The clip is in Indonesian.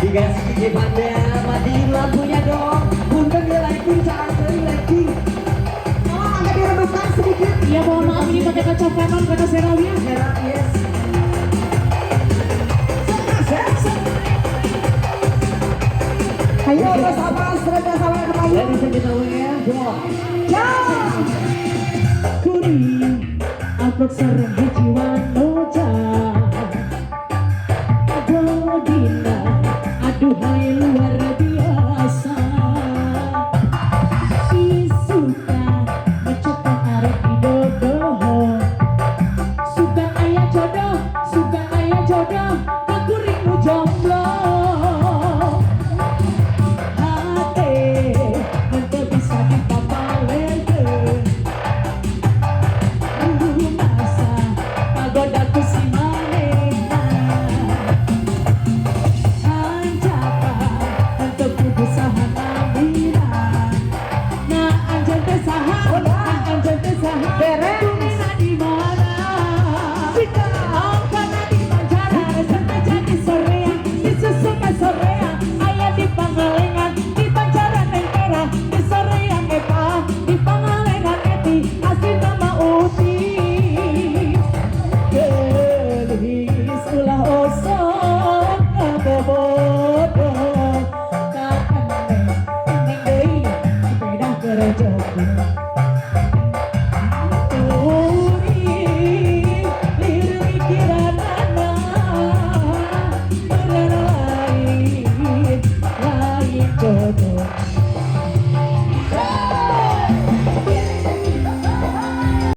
Dikasih kejepannya, matiin lampunya dong. Punten dia lighting, jangan sering lighting. Tolong agak diredupkan sedikit. Iya mohon maaf ini pakai kaca Venom karena seralnya. Merah, yes. Ayo bersama sama yang lain. Ladies and gentlemen, go. Ya. Kuri upload sarang hiji wanoja. Godina aduhai luar biasa. Isuka mencoba arep didodoh. Suka ayah jodoh, aku rindu jomblo.